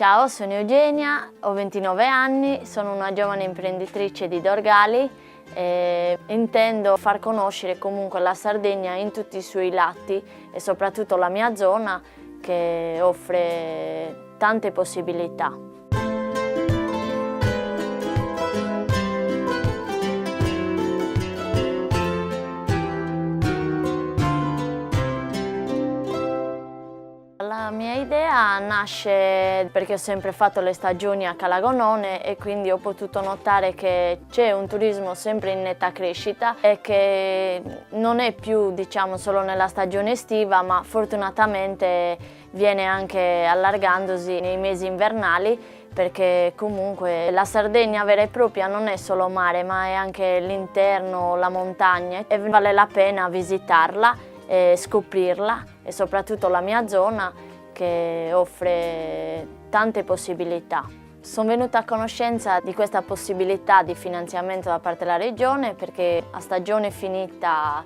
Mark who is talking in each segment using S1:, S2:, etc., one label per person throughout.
S1: Ciao, sono Eugenia, ho 29 anni, sono una giovane imprenditrice di Dorgali e intendo far conoscere comunque la Sardegna in tutti i suoi lati e soprattutto la mia zona che offre tante possibilità. La mia idea nasce perché ho sempre fatto le stagioni a Calagonone e quindi ho potuto notare che c'è un turismo sempre in netta crescita e che non è più, diciamo, solo nella stagione estiva, ma fortunatamente viene anche allargandosi nei mesi invernali, perché comunque la Sardegna vera e propria non è solo mare, ma è anche l'interno, la montagna, e vale la pena visitarla e scoprirla, e soprattutto la mia zona che offre tante possibilità. Sono venuta a conoscenza di questa possibilità di finanziamento da parte della Regione perché a stagione finita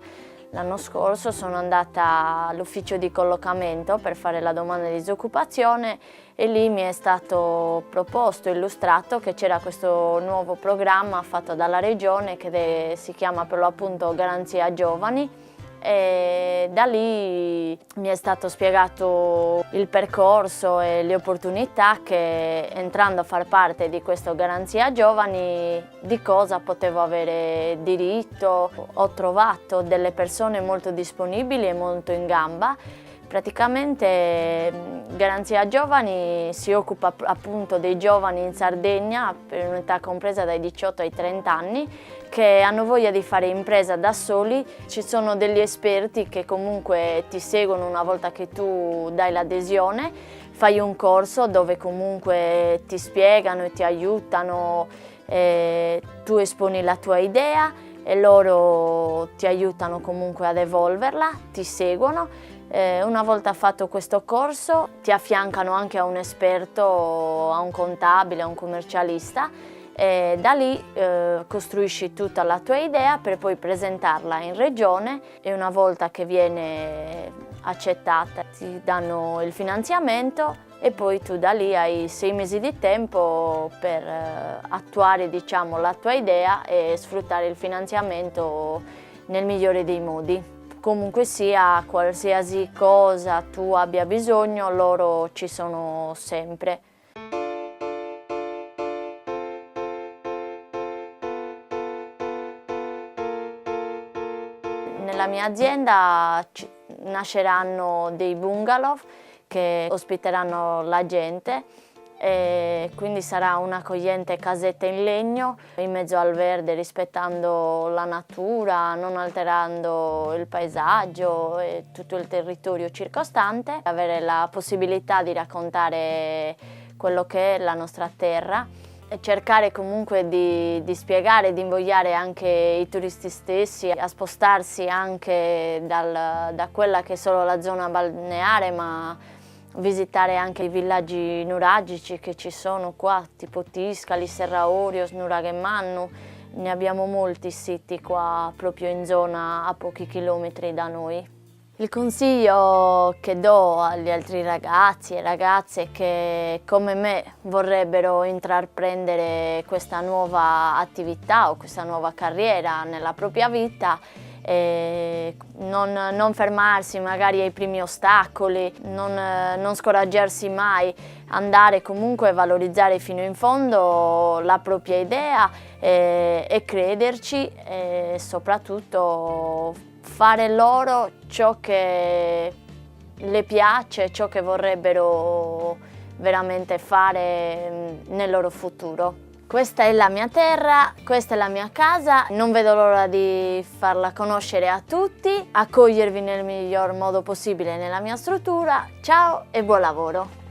S1: l'anno scorso sono andata all'ufficio di collocamento per fare la domanda di disoccupazione e lì mi è stato proposto, illustrato che c'era questo nuovo programma fatto dalla Regione che si chiama per l'appunto Garanzia Giovani. E da lì mi è stato spiegato il percorso e le opportunità che, entrando a far parte di questo Garanzia Giovani, di cosa potevo avere diritto. Ho trovato delle persone molto disponibili e molto in gamba. Praticamente Garanzia Giovani si occupa appunto dei giovani in Sardegna per un'età compresa dai 18 ai 30 anni che hanno voglia di fare impresa da soli. Ci sono degli esperti che comunque ti seguono una volta che tu dai l'adesione, fai un corso dove comunque ti spiegano e ti aiutano, tu esponi la tua idea e loro ti aiutano comunque ad evolverla, ti seguono. Una volta fatto questo corso ti affiancano anche a un esperto, a un contabile, a un commercialista e da lì costruisci tutta la tua idea per poi presentarla in regione e una volta che viene accettata ti danno il finanziamento e poi tu da lì hai 6 mesi di tempo per attuare, diciamo, la tua idea e sfruttare il finanziamento nel migliore dei modi. Comunque sia, qualsiasi cosa tu abbia bisogno, loro ci sono sempre. Nella mia azienda nasceranno dei bungalow che ospiteranno la gente e quindi sarà un'accogliente casetta in legno in mezzo al verde, rispettando la natura, non alterando il paesaggio e tutto il territorio circostante. Avere la possibilità di raccontare quello che è la nostra terra e cercare comunque di spiegare, di invogliare anche i turisti stessi a spostarsi anche da quella che è solo la zona balneare, ma visitare anche i villaggi nuragici che ci sono qua, tipo Tiscali, Serra Orios, Nuraghemannu. Ne abbiamo molti siti qua proprio in zona a pochi chilometri da noi. Il consiglio che do agli altri ragazzi e ragazze che come me vorrebbero intraprendere questa nuova attività o questa nuova carriera nella propria vita è non fermarsi magari ai primi ostacoli, non scoraggiarsi mai, andare comunque a valorizzare fino in fondo la propria idea e crederci e soprattutto fare loro ciò che le piace, ciò che vorrebbero veramente fare nel loro futuro. Questa è la mia terra, questa è la mia casa, non vedo l'ora di farla conoscere a tutti, accogliervi nel miglior modo possibile nella mia struttura. Ciao e buon lavoro!